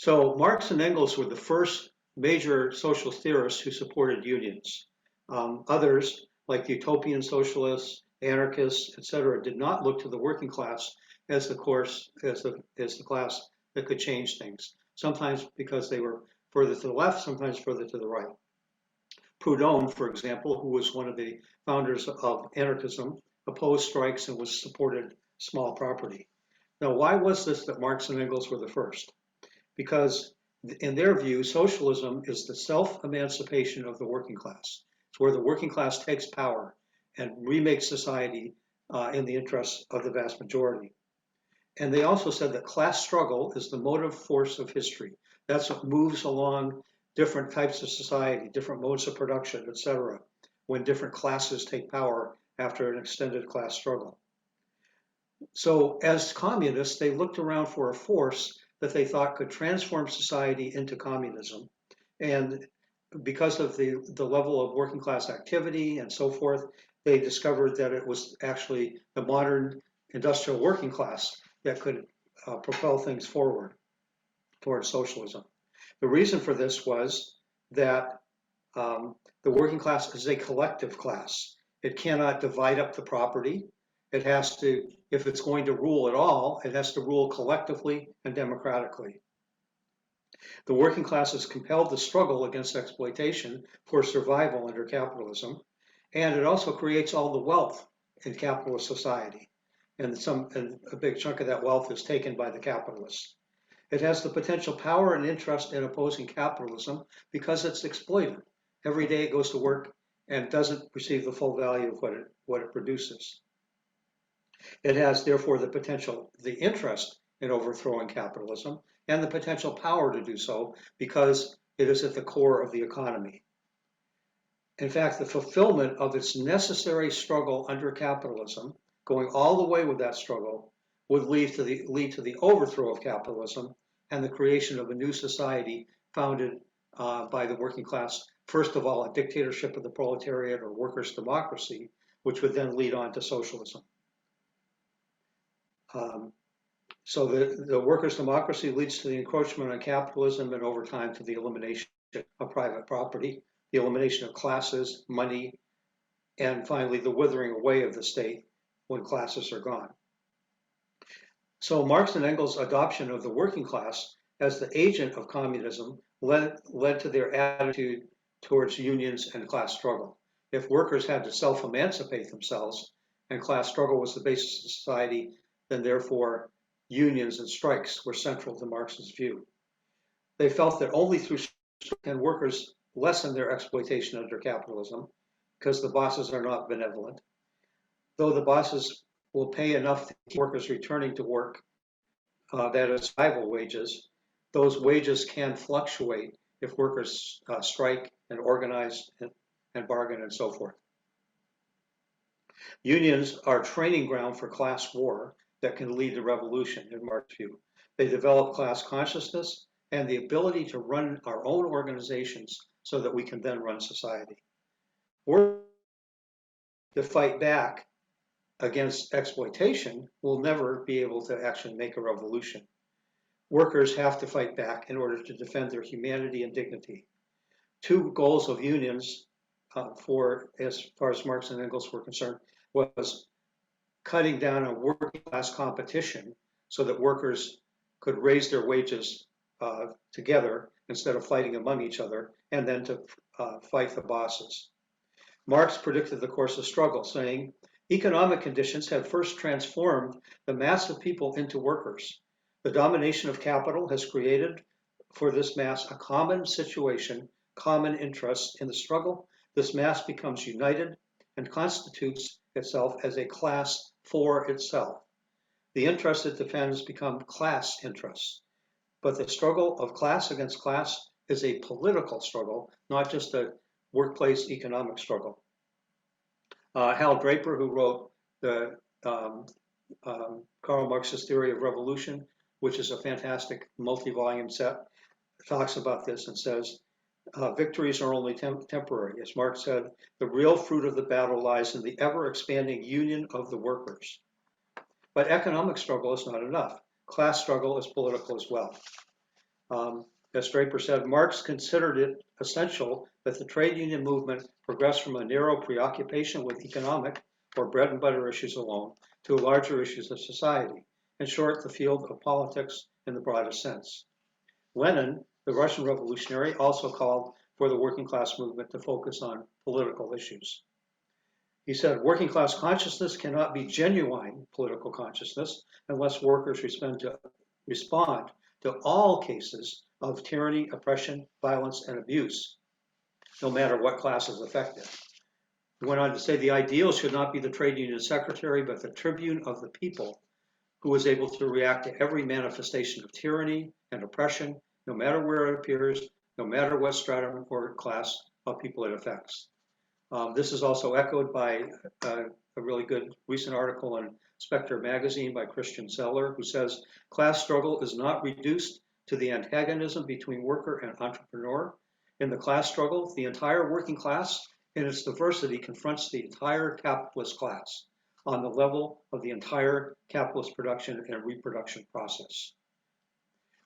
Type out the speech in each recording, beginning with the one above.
So Marx and Engels were the first major socialist theorists who supported unions. Others, like utopian socialists, anarchists, etc., did not look to the working class as the class that could change things. Sometimes because they were further to the left, sometimes further to the right. Proudhon, for example, who was one of the founders of anarchism, opposed strikes and was supported small property. Now, why was this that Marx and Engels were the first? Because in their view, socialism is the self-emancipation of the working class. It's where the working class takes power and remakes society in the interests of the vast majority. And they also said that class struggle is the motive force of history. That's what moves along different types of society, different modes of production, etc., when different classes take power after an extended class struggle. So as communists, they looked around for a force that they thought could transform society into communism. And because of the level of working class activity and so forth, they discovered that it was actually the modern industrial working class that could propel things forward towards socialism. The reason for this was that the working class is a collective class. It cannot divide up the property. It has to, if it's going to rule at all, it has to rule collectively and democratically. The working class is compelled to struggle against exploitation for survival under capitalism, and it also creates all the wealth in capitalist society. And a big chunk of that wealth is taken by the capitalists. It has the potential power and interest in opposing capitalism because it's exploited. Every day it goes to work and doesn't receive the full value of what it produces. It has, therefore, the interest in overthrowing capitalism and the potential power to do so because it is at the core of the economy. In fact, the fulfillment of its necessary struggle under capitalism, going all the way with that struggle, would lead to the overthrow of capitalism and the creation of a new society founded by the working class. First of all, a dictatorship of the proletariat or workers' democracy, which would then lead on to socialism. So the workers' democracy leads to the encroachment on capitalism and over time to the elimination of private property, the elimination of classes, money, and finally the withering away of the state when classes are gone. So Marx and Engels' adoption of the working class as the agent of communism led to their attitude towards unions and class struggle. If workers had to self-emancipate themselves and class struggle was the basis of society, then therefore unions and strikes were central to Marx's view. They felt that only through strike can workers lessen their exploitation under capitalism because the bosses are not benevolent. Though the bosses will pay enough to keep workers returning to work, that is rival wages, those wages can fluctuate if workers strike and organize and bargain and so forth. Unions are training ground for class war that can lead to revolution, in Marx's view. They develop class consciousness and the ability to run our own organizations so that we can then run society. Workers to fight back against exploitation will never be able to actually make a revolution. Workers have to fight back in order to defend their humanity and dignity. Two goals of unions, as far as Marx and Engels were concerned, was cutting down on working class competition so that workers could raise their wages together instead of fighting among each other, and then to fight the bosses. Marx predicted the course of struggle, saying, economic conditions have first transformed the mass of people into workers. The domination of capital has created for this mass a common situation, common interests in the struggle. This mass becomes united and constitutes itself as a class for itself. The interests it defends become class interests. But the struggle of class against class is a political struggle, not just a workplace economic struggle. Hal Draper, who wrote the Karl Marx's Theory of Revolution, which is a fantastic multi-volume set, talks about this and says, victories are only temporary. As Marx said, the real fruit of the battle lies in the ever-expanding union of the workers. But economic struggle is not enough. Class struggle is political as well. As Draper said, Marx considered it essential that the trade union movement progress from a narrow preoccupation with economic or bread and butter issues alone to larger issues of society. In short, the field of politics in the broadest sense. Lenin, the Russian revolutionary, also called for the working class movement to focus on political issues. He said, working class consciousness cannot be genuine political consciousness unless workers respond to all cases of tyranny, oppression, violence, and abuse, no matter what class is affected. He went on to say the ideal should not be the trade union secretary, but the tribune of the people who is able to react to every manifestation of tyranny and oppression, no matter where it appears, no matter what stratum or class of people it affects. This is also echoed by a really good recent article in Spectre magazine by Christian Zeller, who says, class struggle is not reduced to the antagonism between worker and entrepreneur. In the class struggle, the entire working class in its diversity confronts the entire capitalist class on the level of the entire capitalist production and reproduction process.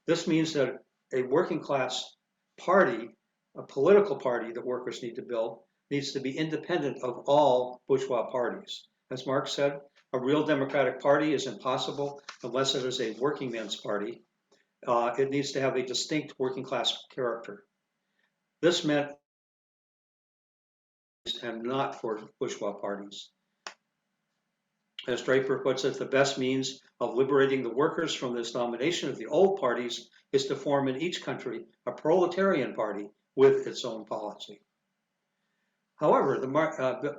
This means that a working class party, a political party that workers need to build, needs to be independent of all bourgeois parties. As Marx said, a real democratic party is impossible unless it is a working man's party. It needs to have a distinct working class character. This meant and not for bourgeois parties. As Draper puts it, the best means of liberating the workers from this domination of the old parties is to form in each country a proletarian party with its own policy. However,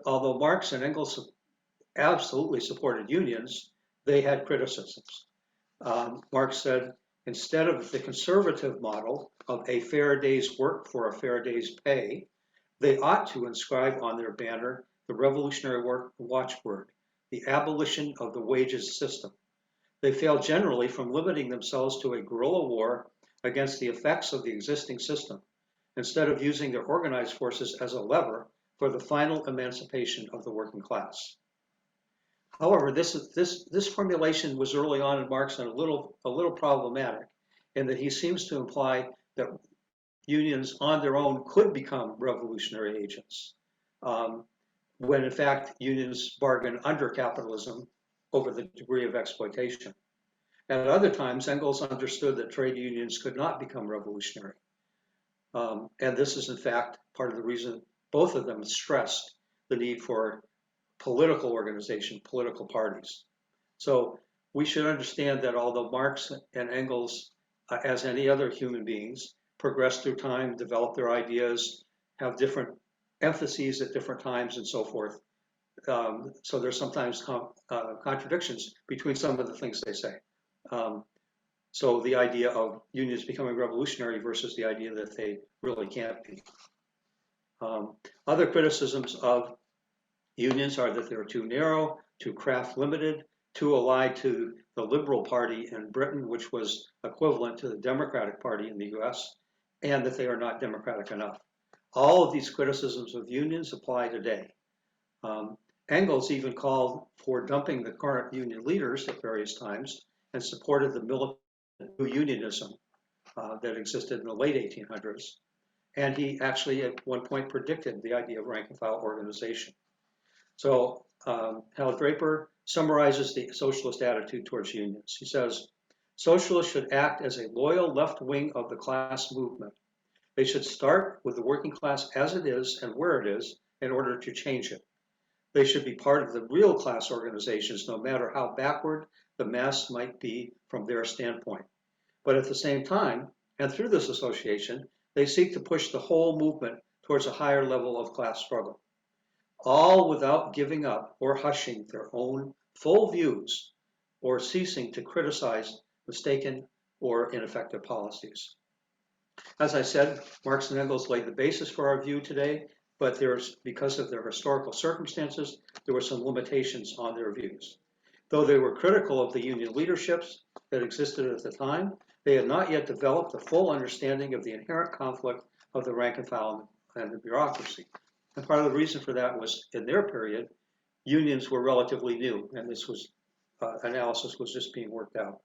although Marx and Engels absolutely supported unions, they had criticisms. Marx said, instead of the conservative model of a fair day's work for a fair day's pay, they ought to inscribe on their banner the revolutionary watchword, the abolition of the wages system. They fail generally from limiting themselves to a guerrilla war against the effects of the existing system, instead of using their organized forces as a lever for the final emancipation of the working class. However, this formulation was early on in Marx and a little problematic, in that he seems to imply that unions on their own could become revolutionary agents, when in fact unions bargain under capitalism over the degree of exploitation. At other times, Engels understood that trade unions could not become revolutionary. And this is in fact part of the reason both of them stressed the need for political organization, political parties. So we should understand that although Marx and Engels, as any other human beings, progress through time, develop their ideas, have different emphases at different times and so forth. So there's sometimes contradictions between some of the things they say. So the idea of unions becoming revolutionary versus the idea that they really can't be. Other criticisms of unions are that they're too narrow, too craft limited, too allied to the Liberal Party in Britain, which was equivalent to the Democratic Party in the US, and that they are not democratic enough. All of these criticisms of unions apply today. Engels even called for dumping the current union leaders at various times and supported the militant unionism that existed in the late 1800s. And he actually at one point predicted the idea of rank and file organization. So Hal Draper summarizes the socialist attitude towards unions. He says, socialists should act as a loyal left wing of the class movement. They should start with the working class as it is and where it is in order to change it. They should be part of the real class organizations, no matter how backward the mass might be from their standpoint. But at the same time, and through this association, they seek to push the whole movement towards a higher level of class struggle, all without giving up or hushing their own full views or ceasing to criticize mistaken or ineffective policies. As I said, Marx and Engels laid the basis for our view today, but because of their historical circumstances, there were some limitations on their views. Though they were critical of the union leaderships that existed at the time, they had not yet developed a full understanding of the inherent conflict of the rank and file and the bureaucracy. And part of the reason for that was, in their period, unions were relatively new, and this was analysis was just being worked out.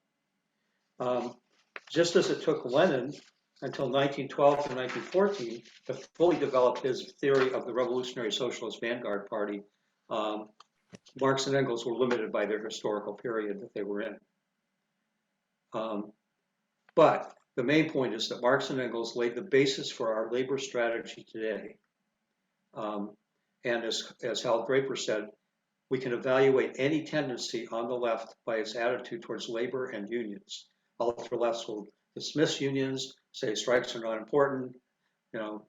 just as it took Lenin until 1912 to 1914 to fully develop his theory of the Revolutionary Socialist Vanguard Party, Marx and Engels were limited by their historical period that they were in. But the main point is that Marx and Engels laid the basis for our labor strategy today. And as Hal Draper said, we can evaluate any tendency on the left by its attitude towards labor and unions. Ultra-lefts will dismiss unions, say strikes are not important,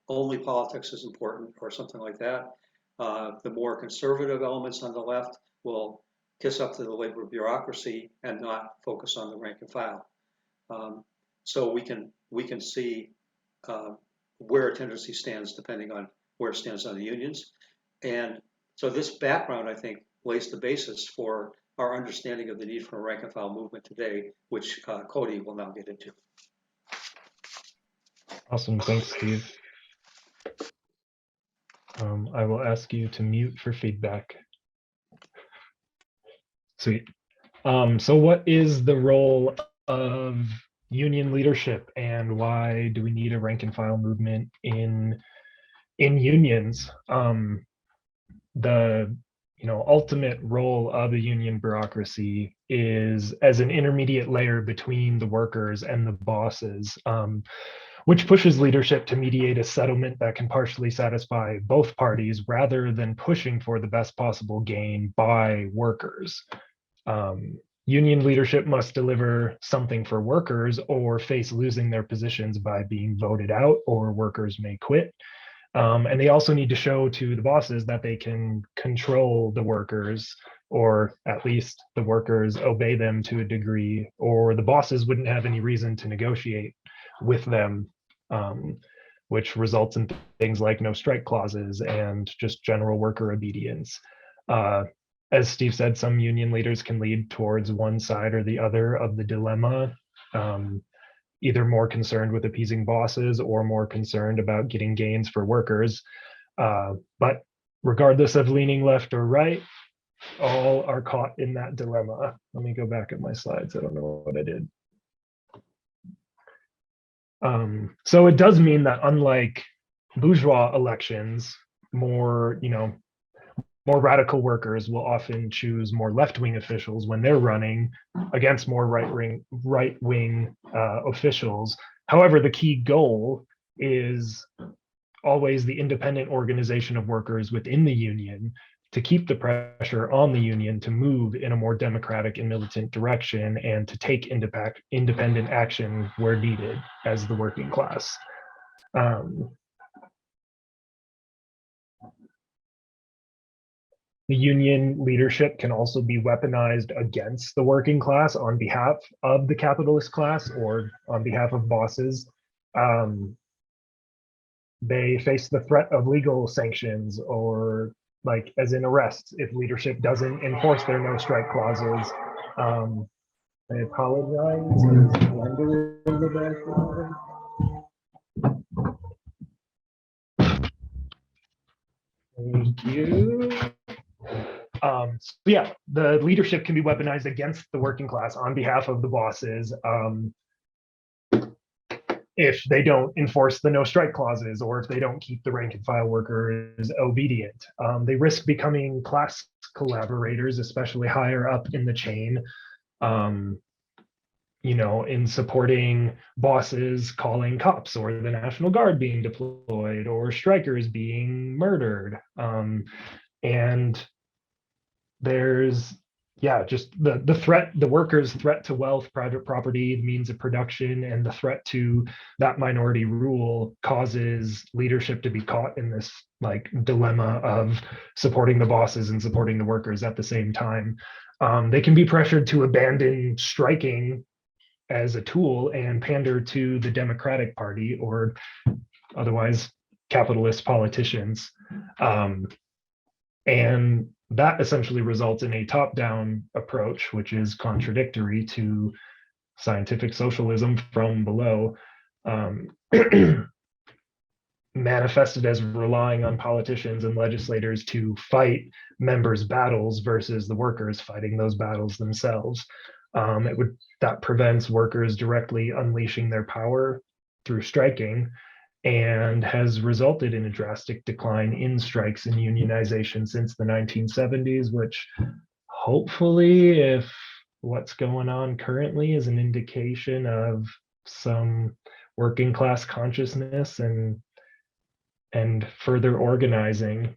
only politics is important, or something like that. The more conservative elements on the left will kiss up to the labor bureaucracy and not focus on the rank and file. So we can see where a tendency stands depending on where it stands on the unions. And so this background, I think, lays the basis for our understanding of the need for a rank and file movement today, which Cody will now get into. Awesome, thanks, Steve. I will ask you to mute for feedback. Sweet. So what is the role of union leadership, and why do we need a rank and file movement in unions? The ultimate role of a union bureaucracy is as an intermediate layer between the workers and the bosses, which pushes leadership to mediate a settlement that can partially satisfy both parties rather than pushing for the best possible gain by workers. Union leadership must deliver something for workers or face losing their positions by being voted out, or workers may quit. And they also need to show to the bosses that they can control the workers, or at least the workers obey them to a degree, or the bosses wouldn't have any reason to negotiate with them, which results in things like no strike clauses and just general worker obedience. As Steve said, some union leaders can lead towards one side or the other of the dilemma, either more concerned with appeasing bosses or more concerned about getting gains for workers. But regardless of leaning left or right, all are caught in that dilemma. Let me go back at my slides. I don't know what I did. So it does mean that unlike bourgeois elections, more radical workers will often choose more left-wing officials when they're running against more right-wing officials. However, the key goal is always the independent organization of workers within the union to keep the pressure on the union to move in a more democratic and militant direction, and to take independent action where needed as the working class. The union leadership can also be weaponized against the working class on behalf of the capitalist class or on behalf of bosses. They face the threat of legal sanctions, or like as in arrests, if leadership doesn't enforce their no strike clauses. I apologize, there's a blender in the background. Thank you. So yeah, the leadership can be weaponized against the working class on behalf of the bosses if they don't enforce the no strike clauses, or if they don't keep the rank and file workers obedient. They risk becoming class collaborators, especially higher up in the chain, in supporting bosses calling cops, or the National Guard being deployed, or strikers being murdered. And there's just the threat, the workers' threat to wealth, private property, the means of production, and the threat to that minority rule causes leadership to be caught in this dilemma of supporting the bosses and supporting the workers at the same time. They can be pressured to abandon striking as a tool and pander to the Democratic Party, or otherwise capitalist politicians. And that essentially results in a top-down approach, which is contradictory to scientific socialism from below, manifested as relying on politicians and legislators to fight members' battles versus the workers fighting those battles themselves. That prevents workers directly unleashing their power through striking, and has resulted in a drastic decline in strikes and unionization since the 1970s, which hopefully, if what's going on currently is an indication of some working class consciousness and further organizing.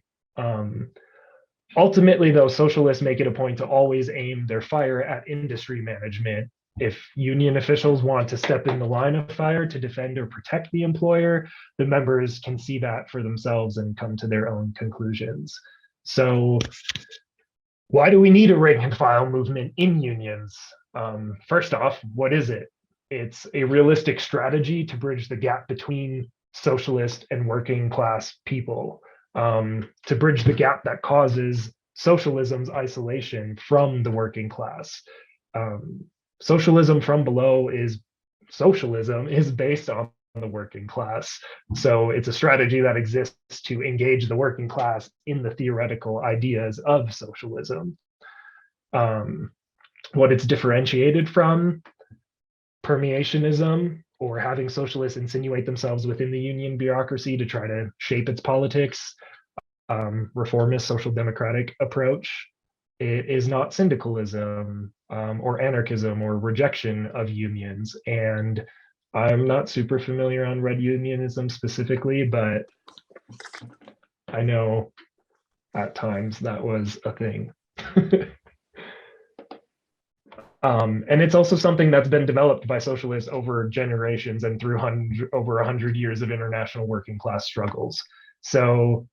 Ultimately, though, socialists make it a point to always aim their fire at industry management. If union officials want to step in the line of fire to defend or protect the employer, the members can see that for themselves and come to their own conclusions. So, why do we need a rank and file movement in unions? First off, what is it? It's a realistic strategy to bridge the gap between socialist and working class people, to bridge the gap that causes socialism's isolation from the working class. Socialism from below is based on the working class. So it's a strategy that exists to engage the working class in the theoretical ideas of socialism. What it's differentiated from, permeationism, or having socialists insinuate themselves within the union bureaucracy to try to shape its politics, reformist social democratic approach. It is not syndicalism or anarchism or rejection of unions. And I'm not super familiar on red unionism specifically, but I know at times that was a thing. And it's also something that's been developed by socialists over generations and through over 100 years of international working class struggles. So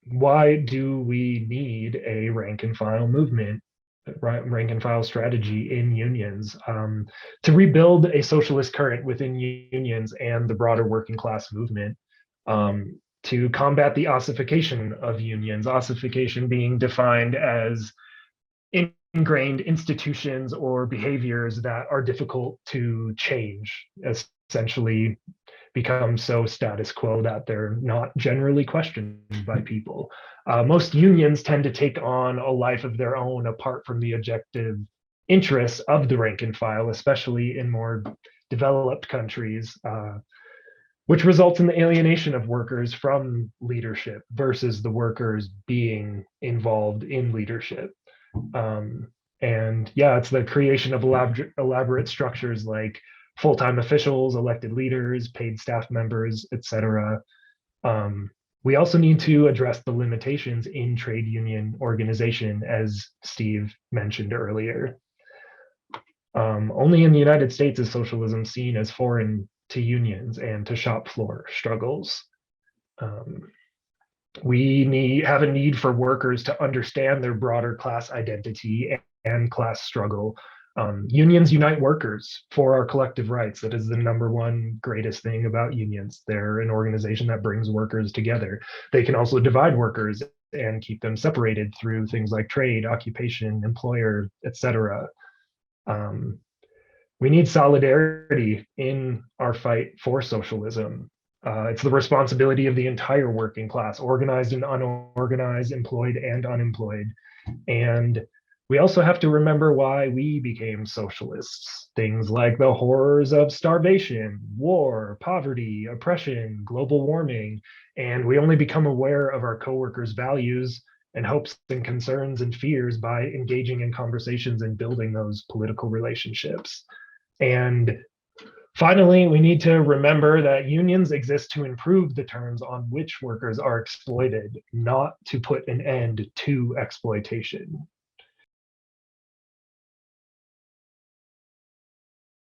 why do we need a rank and file movement, rank and file strategy in unions? To rebuild a socialist current within unions and the broader working class movement, to combat the ossification of unions, ossification being defined as ingrained institutions or behaviors that are difficult to change, essentially become so status quo that they're not generally questioned by people. Most unions tend to take on a life of their own apart from the objective interests of the rank and file, especially in more developed countries, which results in the alienation of workers from leadership versus the workers being involved in leadership. And yeah, it's the creation of elaborate structures like full-time officials, elected leaders, paid staff members, etc. We also need to address the limitations in trade union organization, as Steve mentioned earlier. Only in the United States is socialism seen as foreign to unions and to shop floor struggles. We have a need for workers to understand their broader class identity and class struggle. Unions unite workers for our collective rights. That is the number one greatest thing about unions. They're an organization that brings workers together. They can also divide workers and keep them separated through things like trade, occupation, employer, etc. We need solidarity in our fight for socialism. It's the responsibility of the entire working class, organized and unorganized, employed and unemployed. And we also have to remember why we became socialists. Things like the horrors of starvation, war, poverty, oppression, global warming. And we only become aware of our coworkers' values and hopes and concerns and fears by engaging in conversations and building those political relationships. And finally, we need to remember that unions exist to improve the terms on which workers are exploited, not to put an end to exploitation.